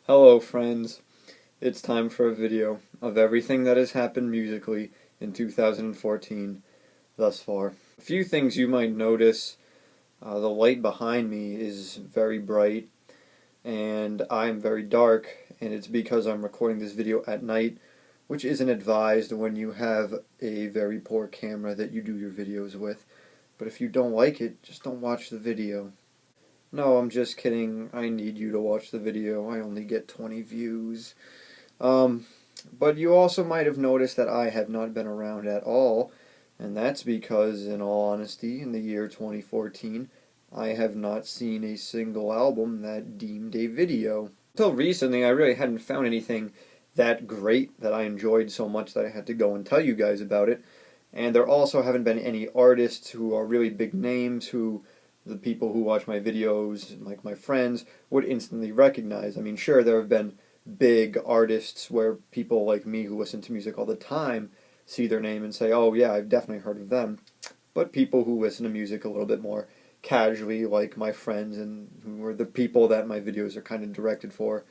Hello friends, it's time for a video of everything that has happened musically in 2014 thus far. A few things you might notice: the light behind me is very bright and I'm very dark, and it's because I'm recording this video at night, which isn't advised when you have a very poor camera that you do your videos with. But if you don't like it, just don't watch the video. No, I'm just kidding. I need you to watch the video. I only get 20 views. But you also might have noticed that I have not been around at all, and that's because, in all honesty, in the year 2014, I have not seen a single album that deemed a video. Until recently, I really hadn't found anything that great that I enjoyed so much that I had to go and tell you guys about it. And there also haven't been any artists who are really big names who the people who watch my videos, like my friends, would instantly recognize. I mean, sure, there have been big artists where people like me who listen to music all the time see their name and say, oh yeah, I've definitely heard of them. But people who listen to music a little bit more casually, like my friends and who are the people that my videos are kind of directed for,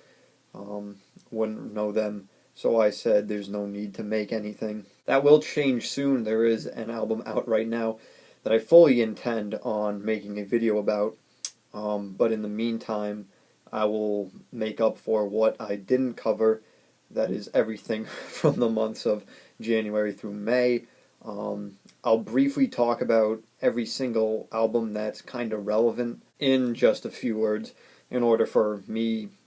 wouldn't know them. So I said there's no need to make anything. That will change soon. There is an album out right now that I fully intend on making a video about, but in the meantime, I will make up for what I didn't cover. That is everything from the months of January through May. I'll briefly talk about every single album that's kind of relevant in just a few words in order for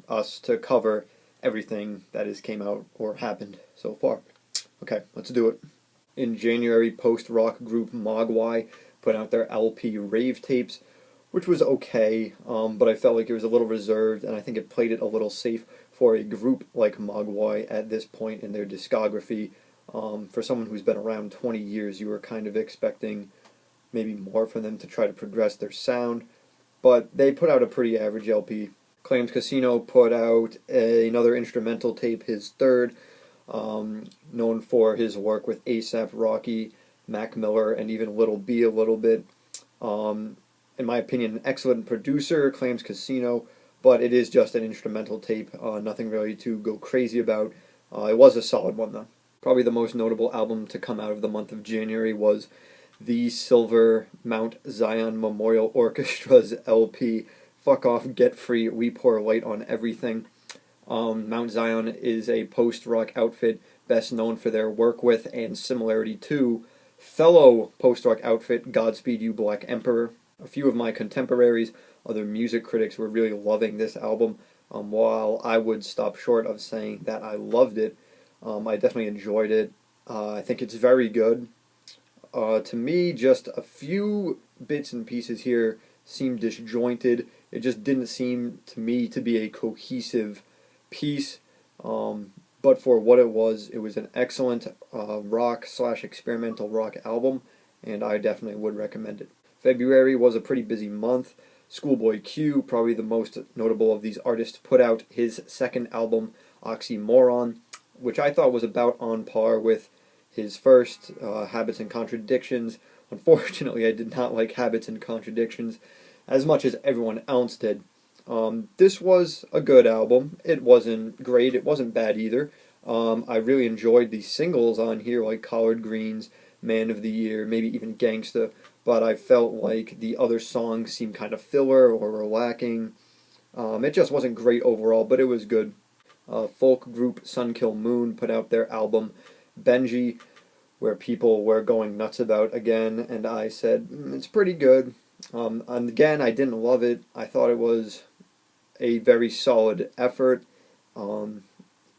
us to cover everything that has came out or happened so far. Okay, let's do it. In January, post-rock group Mogwai put out their LP Rave tapes, which was okay, but I felt like it was a little reserved, and I think it played it a little safe for a group like Mogwai at this point in their discography. For someone who's been around 20 years, you were kind of expecting maybe more from them to try to progress their sound, but they put out a pretty average LP. Clams put out another instrumental tape, his third, known for his work with A$AP Rocky, Mac Miller, and even Lil B a little bit. In my opinion, an excellent producer, Clams, but it is just an instrumental tape, nothing really to go crazy about. It was a solid one, though. Probably the most notable album to come out of the month of January was the Silver Mount Zion Memorial Orchestra's LP, Fuck Off, Get Free, We Pour Light on Everything. Mount Zion is a post-rock outfit best known for their work with and similarity to fellow post-rock outfit Godspeed You Black Emperor. A few of my contemporaries, other music critics, were really loving this album, while I would stop short of saying that I loved it. I definitely enjoyed it. I think it's very good. To me, just a few bits and pieces here seemed disjointed. It just didn't seem to me to be a cohesive piece. But for what it was an excellent rock/experimental rock album, and I definitely would recommend it. February was a pretty busy month. Schoolboy Q, probably the most notable of these artists, put out his second album, Oxymoron, which I thought was about on par with his first, Habits and Contradictions. Unfortunately, I did not like Habits and Contradictions as much as everyone else did. This was a good album. It wasn't great. It wasn't bad either. I really enjoyed the singles on here, like Collard Greens, Man of the Year, maybe even Gangsta, but I felt like the other songs seemed kind of filler or were lacking. It just wasn't great overall, but it was good. Folk group Kil Moon put out their album Benji, where people were going nuts about again, and I said, it's pretty good. And again, I didn't love it. I thought it was a very solid effort.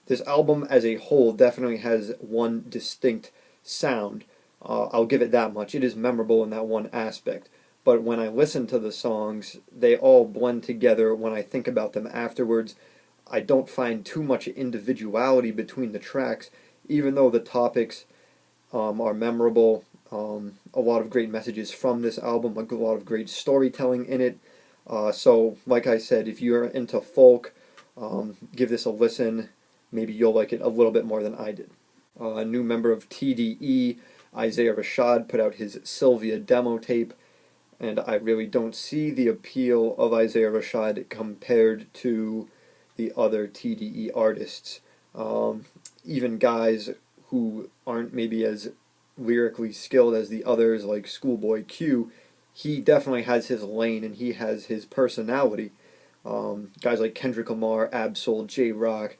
This album as a whole definitely has one distinct sound. I'll give it that much. It is memorable in that one aspect. But when I listen to the songs, they all blend together. When I think about them afterwards, I don't find too much individuality between the tracks, even though the topics are memorable. A lot of great messages from this album, like a lot of great storytelling in it. So, like I said, if you're into folk, give this a listen. Maybe you'll like it a little bit more than I did. A new member of TDE, Isaiah Rashad, put out his Cilvia demo tape, and I really don't see the appeal of Isaiah Rashad compared to the other TDE artists. Even guys who aren't maybe as lyrically skilled as the others, like Schoolboy Q, he definitely has his lane and he has his personality. Guys like Kendrick Lamar, Absol, J-Rock,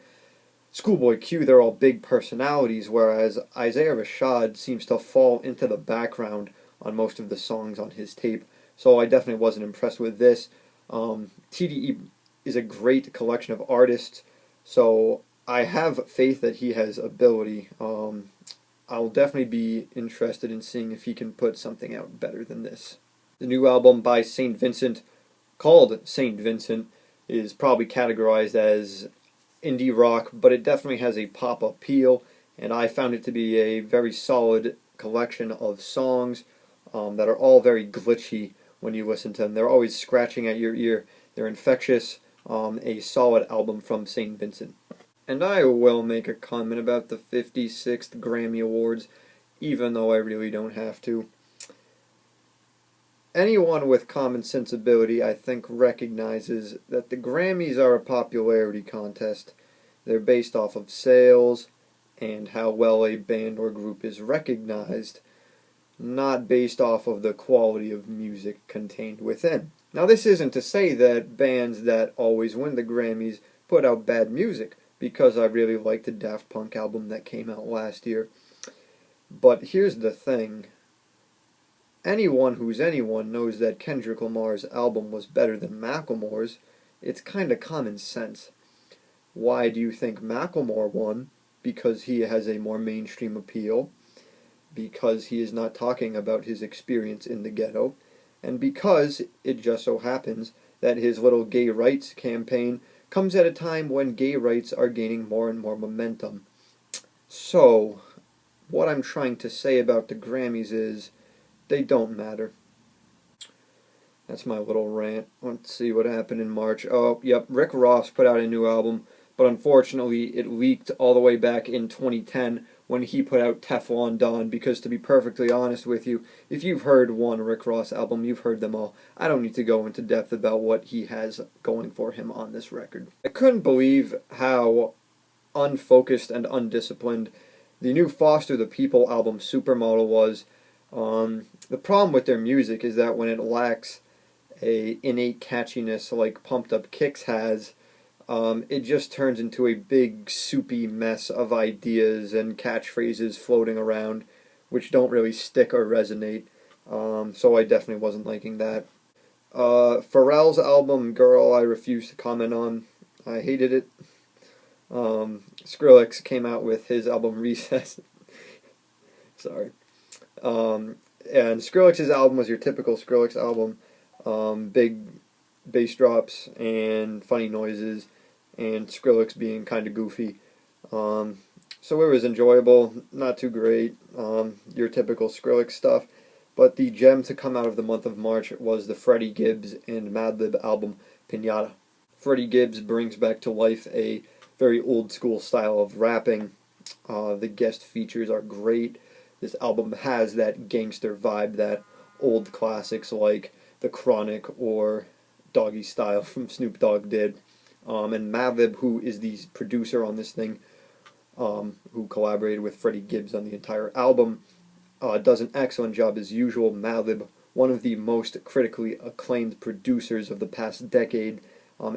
Schoolboy Q, they're all big personalities, whereas Isaiah Rashad seems to fall into the background on most of the songs on his tape. So I definitely wasn't impressed with this. TDE is a great collection of artists, so I have faith that he has ability. I'll definitely be interested in seeing if he can put something out better than this. The new album by St. Vincent, called St. Vincent, is probably categorized as indie rock, but it definitely has a pop appeal, and I found it to be a very solid collection of songs that are all very glitchy when you listen to them. They're always scratching at your ear. They're infectious. A solid album from St. Vincent. And I will make a comment about the 56th Grammy Awards, even though I really don't have to. Anyone with common sensibility, I think, recognizes that the Grammys are a popularity contest. They're based off of sales and how well a band or group is recognized, not based off of the quality of music contained within. Now, this isn't to say that bands that always win the Grammys put out bad music, because I really liked the Daft Punk album that came out last year. But here's the thing. Anyone who's anyone knows that Kendrick Lamar's album was better than Macklemore's. It's kind of common sense. Why do you think Macklemore won? Because he has a more mainstream appeal, because he is not talking about his experience in the ghetto, and because it just so happens that his little gay rights campaign comes at a time when gay rights are gaining more and more momentum. So, what I'm trying to say about the Grammys is, they don't matter. That's my little rant. Let's see what happened in March. Oh, yep, Rick Ross put out a new album, but unfortunately it leaked all the way back in 2010 when he put out Teflon Don, because to be perfectly honest with you, if you've heard one Rick Ross album, you've heard them all. I don't need to go into depth about what he has going for him on this record. I couldn't believe how unfocused and undisciplined the new Foster the People album Supermodel was. The problem with their music is that when it lacks a innate catchiness like Pumped Up Kicks has, it just turns into a big soupy mess of ideas and catchphrases floating around, which don't really stick or resonate. So I definitely wasn't liking that. Pharrell's album Girl, I refuse to comment on. I hated it. Skrillex came out with his album Recess. Sorry. And Skrillex's album was your typical Skrillex album. Big bass drops and funny noises, and Skrillex being kind of goofy. So it was enjoyable, not too great, your typical Skrillex stuff. But the gem to come out of the month of March was the Freddie Gibbs and Madlib album, Piñata. Freddie Gibbs brings back to life a very old school style of rapping. The guest features are great. This album has that gangster vibe that old classics like The Chronic or Doggy Style from Snoop Dogg did. And Madlib, who is the producer on this thing, who collaborated with Freddie Gibbs on the entire album, does an excellent job as usual. Madlib, one of the most critically acclaimed producers of the past decade.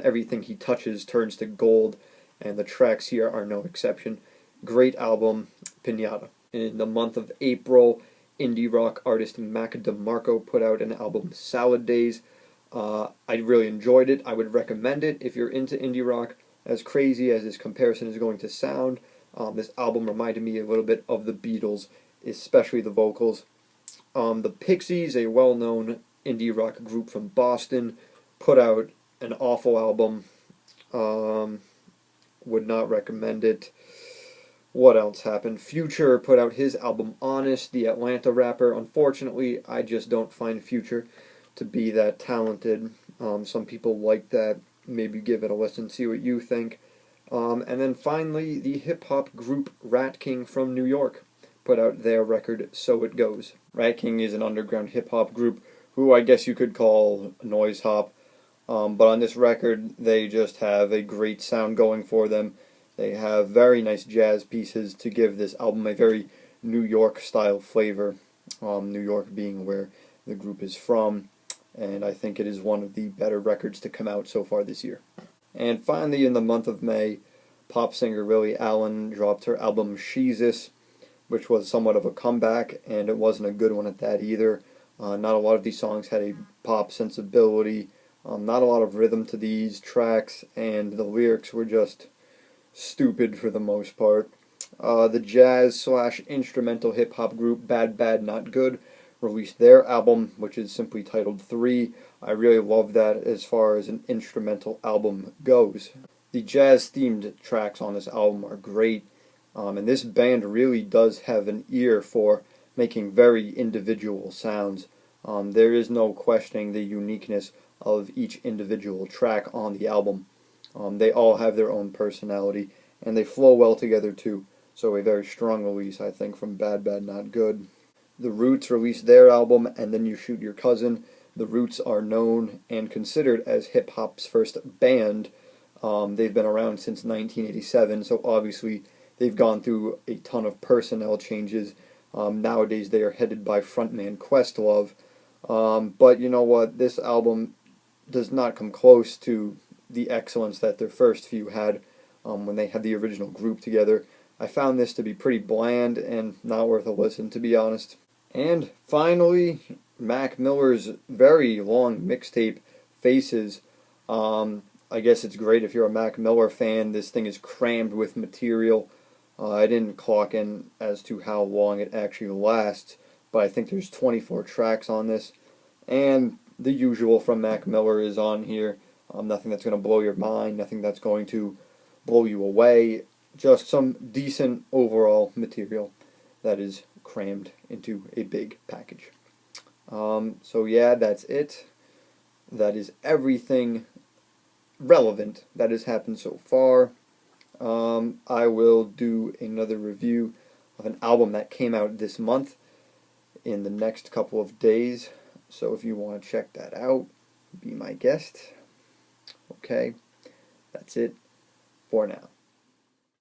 Everything he touches turns to gold, and the tracks here are no exception. Great album, Piñata. In the month of April, indie rock artist DeMarco put out an album, Salad Days. I really enjoyed it. I would recommend it if you're into indie rock. As crazy as this comparison is going to sound, this album reminded me a little bit of the Beatles, especially the vocals. The Pixies, a well-known indie rock group from Boston, put out an awful album. Would not recommend it. What else happened? Future put out his album Honest, the Atlanta rapper. Unfortunately, I just don't find Future to be that talented. Some people like that. Maybe give it a listen, see what you think. And then finally, the hip-hop group Ratking from New York put out their record, So It Goes. Ratking is an underground hip-hop group who I guess you could call noise hop. But on this record, they just have a great sound going for them. They have very nice jazz pieces to give this album a very New York style flavor. New York being where the group is from, and I think it is one of the better records to come out so far this year. And finally, in the month of May, pop singer Lily Allen dropped her album Sheezus, which was somewhat of a comeback, and it wasn't a good one at that either. Not a lot of these songs had a pop sensibility, not a lot of rhythm to these tracks, and the lyrics were just stupid for the most part. The jazz/instrumental hip-hop group Badbadnotgood released their album, which is simply titled 3. I really love that as far as an instrumental album goes. The jazz-themed tracks on this album are great, and this band really does have an ear for making very individual sounds. There is no questioning the uniqueness of each individual track on the album. They all have their own personality, and they flow well together too. So a very strong release, I think, from Badbadnotgood. The Roots released their album, And Then You Shoot Your Cousin. The Roots are known and considered as hip-hop's first band. They've been around since 1987, so obviously they've gone through a ton of personnel changes. Nowadays they are headed by frontman Questlove. But you know what? This album does not come close to the excellence that their first few had when they had the original group together. I found this to be pretty bland and not worth a listen, to be honest. And finally, Mac Miller's very long mixtape, Faces. I guess it's great if you're a Mac Miller fan. This thing is crammed with material. I didn't clock in as to how long it actually lasts, but I think there's 24 tracks on this. And the usual from Mac Miller is on here. Nothing that's going to blow your mind, nothing that's going to blow you away. Just some decent overall material that is crammed into a big package. So yeah, that's it. That is everything relevant that has happened so far. I will do another review of an album that came out this month in the next couple of days. So if you want to check that out, be my guest. Okay, that's it for now.